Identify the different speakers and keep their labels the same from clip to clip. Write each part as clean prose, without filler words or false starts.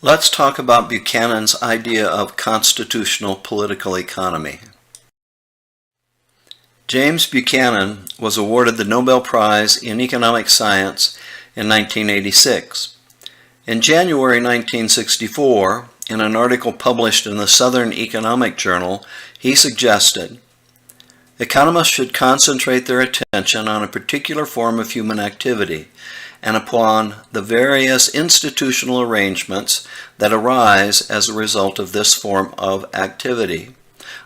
Speaker 1: Let's talk about Buchanan's idea of constitutional political economy. James Buchanan was awarded the Nobel Prize in Economic Science in 1986. In January 1964, in an article published in the Southern Economic Journal, he suggested, economists should concentrate their attention on a particular form of human activity and upon the various institutional arrangements that arise as a result of this form of activity.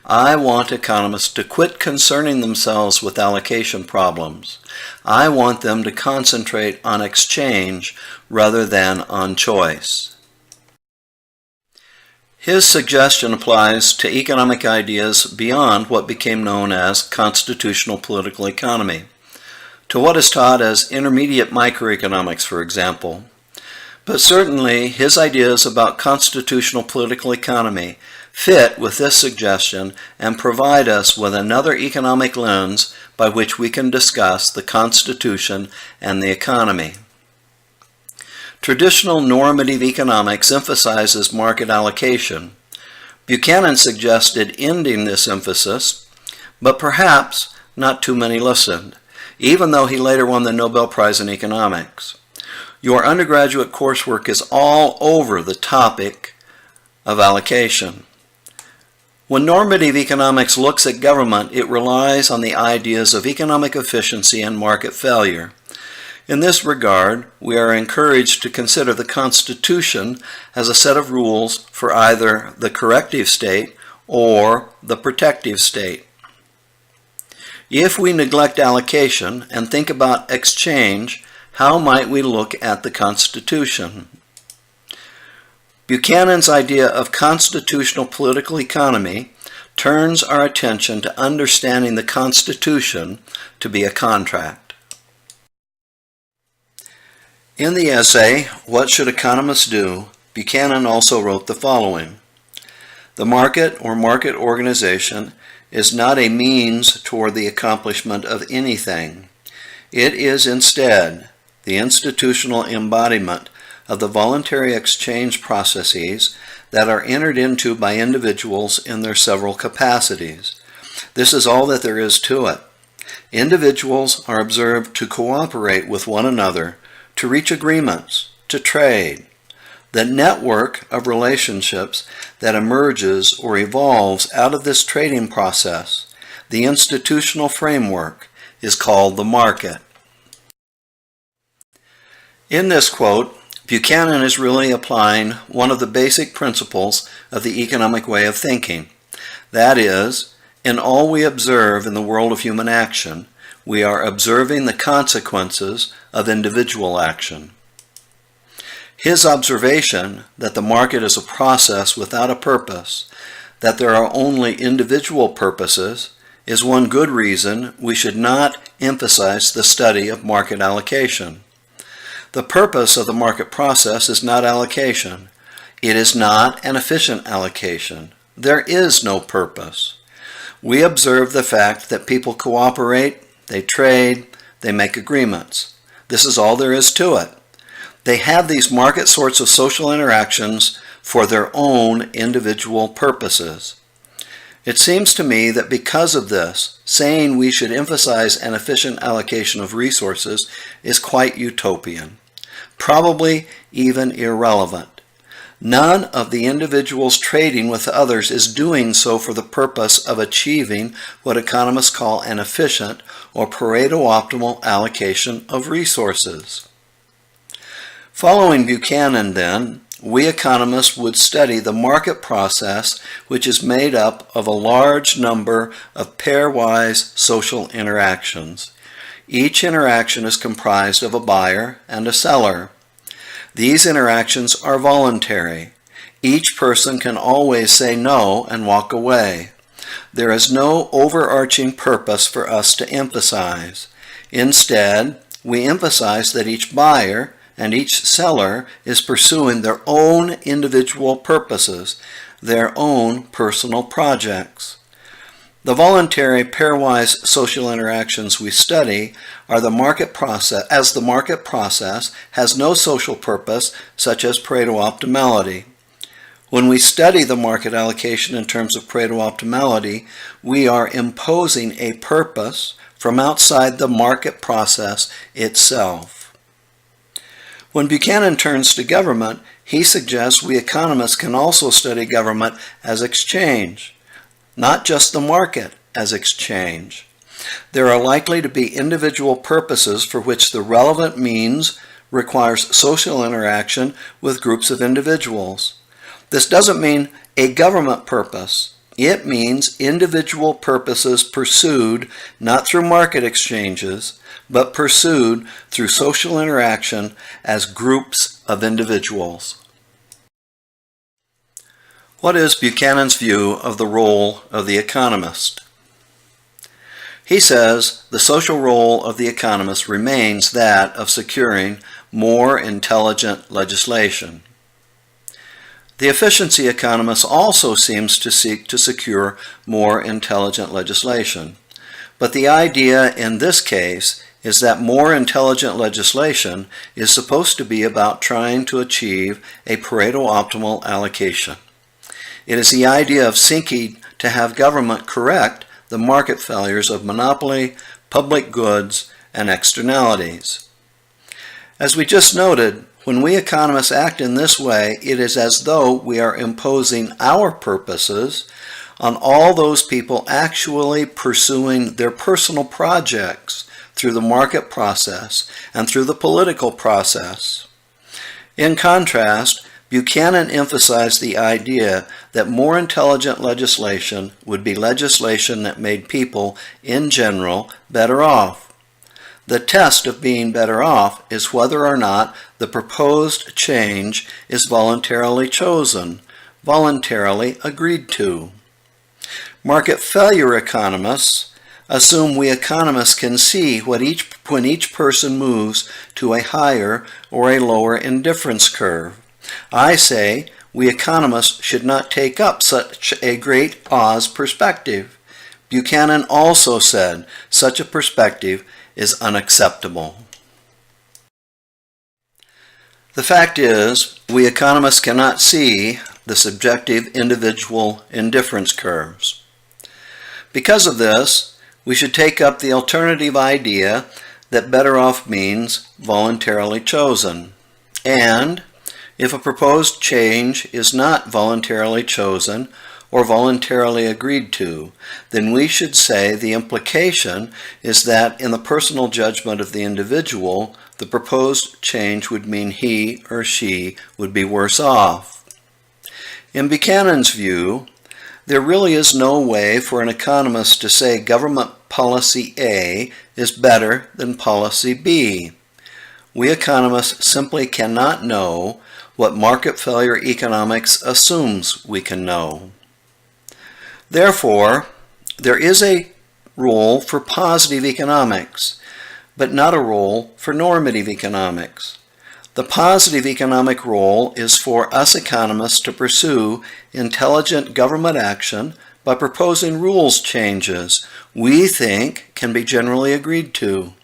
Speaker 1: I want economists to quit concerning themselves with allocation problems. I want them to concentrate on exchange rather than on choice. His suggestion applies to economic ideas beyond what became known as constitutional political economy, to what is taught as intermediate microeconomics, for example. But certainly his ideas about constitutional political economy fit with this suggestion and provide us with another economic lens by which we can discuss the Constitution and the economy. Traditional normative economics emphasizes market allocation. Buchanan suggested ending this emphasis, but perhaps not too many listened, even though he later won the Nobel Prize in Economics. Your undergraduate coursework is all over the topic of allocation. When normative economics looks at government, it relies on the ideas of economic efficiency and market failure. In this regard, we are encouraged to consider the Constitution as a set of rules for either the corrective state or the protective state. If we neglect allocation and think about exchange, how might we look at the Constitution? Buchanan's idea of constitutional political economy turns our attention to understanding the Constitution to be a contract. In the essay, What Should Economists Do?, Buchanan also wrote the following: the market or market organization is not a means toward the accomplishment of anything. It is instead the institutional embodiment of the voluntary exchange processes that are entered into by individuals in their several capacities. This is all that there is to it. Individuals are observed to cooperate with one another, to reach agreements, to trade. The network of relationships that emerges or evolves out of this trading process, the institutional framework, is called the market. In this quote, Buchanan is really applying one of the basic principles of the economic way of thinking. That is, in all we observe in the world of human action, we are observing the consequences of individual action. His observation that the market is a process without a purpose, that there are only individual purposes, is one good reason we should not emphasize the study of market allocation. The purpose of the market process is not allocation. It is not an efficient allocation. There is no purpose. We observe the fact that people cooperate, they trade, they make agreements. This is all there is to it. They have these market sorts of social interactions for their own individual purposes. It seems to me that because of this, saying we should emphasize an efficient allocation of resources is quite utopian, probably even irrelevant. None of the individuals trading with others is doing so for the purpose of achieving what economists call an efficient or Pareto-optimal allocation of resources. Following Buchanan, then, we economists would study the market process, which is made up of a large number of pairwise social interactions. Each interaction is comprised of a buyer and a seller. These interactions are voluntary. Each person can always say no and walk away. There is no overarching purpose for us to emphasize. Instead, we emphasize that each buyer and each seller is pursuing their own individual purposes, their own personal projects. The voluntary pairwise social interactions we study are the market process, as the market process has no social purpose such as Pareto optimality. When we study the market allocation in terms of Pareto optimality, we are imposing a purpose from outside the market process itself. When Buchanan turns to government, he suggests we economists can also study government as exchange, not just the market as exchange. There are likely to be individual purposes for which the relevant means requires social interaction with groups of individuals. This doesn't mean a government purpose. It means individual purposes pursued not through market exchanges, but pursued through social interaction as groups of individuals. What is Buchanan's view of the role of the economist? He says the social role of the economist remains that of securing more intelligent legislation. The efficiency economist also seems to seek to secure more intelligent legislation. But the idea in this case is that more intelligent legislation is supposed to be about trying to achieve a Pareto optimal allocation. It is the idea of seeking to have government correct the market failures of monopoly, public goods, and externalities. As we just noted, when we economists act in this way, it is as though we are imposing our purposes on all those people actually pursuing their personal projects through the market process and through the political process. In contrast, Buchanan emphasized the idea that more intelligent legislation would be legislation that made people, in general, better off. The test of being better off is whether or not the proposed change is voluntarily chosen, voluntarily agreed to. Market failure economists assume we economists can see when each person moves to a higher or a lower indifference curve. I say we economists should not take up such a great Oz perspective. Buchanan also said such a perspective is unacceptable. The fact is, we economists cannot see the subjective individual indifference curves. Because of this, we should take up the alternative idea that better off means voluntarily chosen. And if a proposed change is not voluntarily chosen or voluntarily agreed to, then we should say the implication is that in the personal judgment of the individual, the proposed change would mean he or she would be worse off. In Buchanan's view, there really is no way for an economist to say government policy A is better than policy B. We economists simply cannot know what market failure economics assumes we can know. Therefore, there is a role for positive economics, but not a role for normative economics. The positive economic role is for us economists to pursue intelligent government action by proposing rules changes we think can be generally agreed to.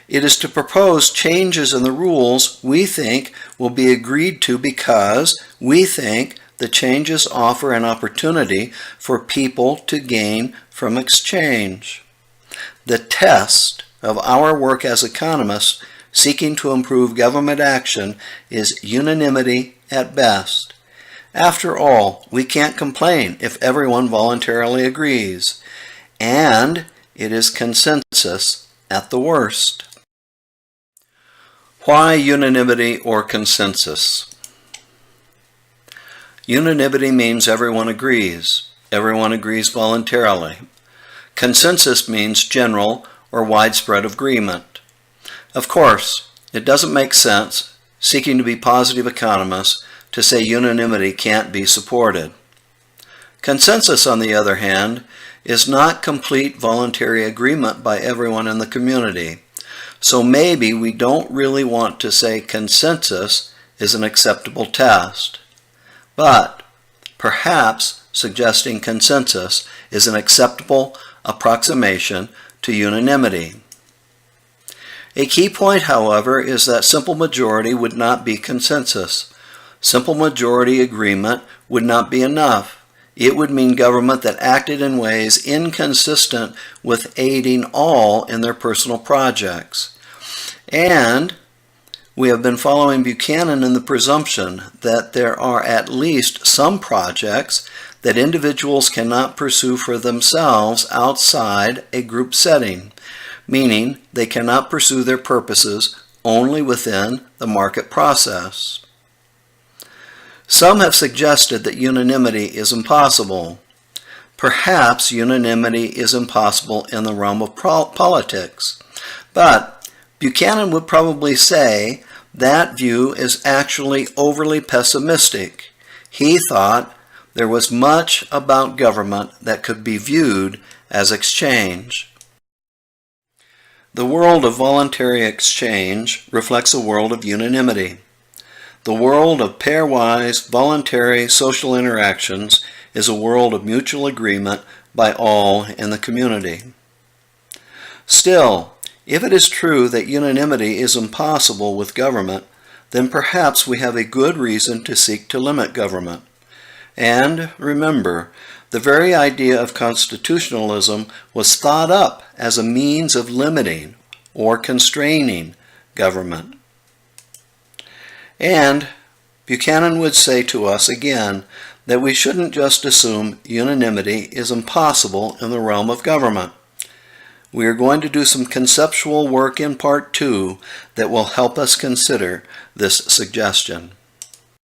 Speaker 1: It is to propose changes in the rules we think will be agreed to because we think the changes offer an opportunity for people to gain from exchange. The test of our work as economists seeking to improve government action is unanimity at best. After all, we can't complain if everyone voluntarily agrees, and it is consensus at the worst. Why unanimity or consensus? Unanimity means everyone agrees. Everyone agrees voluntarily. Consensus means general or widespread agreement. Of course, it doesn't make sense, seeking to be positive economists, to say unanimity can't be supported. Consensus, on the other hand, is not complete voluntary agreement by everyone in the community. So maybe we don't really want to say consensus is an acceptable test. But perhaps suggesting consensus is an acceptable approximation to unanimity. A key point, however, is that simple majority would not be consensus. Simple majority agreement would not be enough. It would mean government that acted in ways inconsistent with aiding all in their personal projects. And we have been following Buchanan in the presumption that there are at least some projects that individuals cannot pursue for themselves outside a group setting, meaning they cannot pursue their purposes only within the market process. Some have suggested that unanimity is impossible. Perhaps unanimity is impossible in the realm of politics, but Buchanan would probably say that view is actually overly pessimistic. He thought there was much about government that could be viewed as exchange. The world of voluntary exchange reflects a world of unanimity. The world of pairwise, voluntary social interactions is a world of mutual agreement by all in the community. Still, if it is true that unanimity is impossible with government, then perhaps we have a good reason to seek to limit government. And remember, the very idea of constitutionalism was thought up as a means of limiting or constraining government. And Buchanan would say to us again that we shouldn't just assume unanimity is impossible in the realm of government. We are going to do some conceptual work in part 2 that will help us consider this suggestion.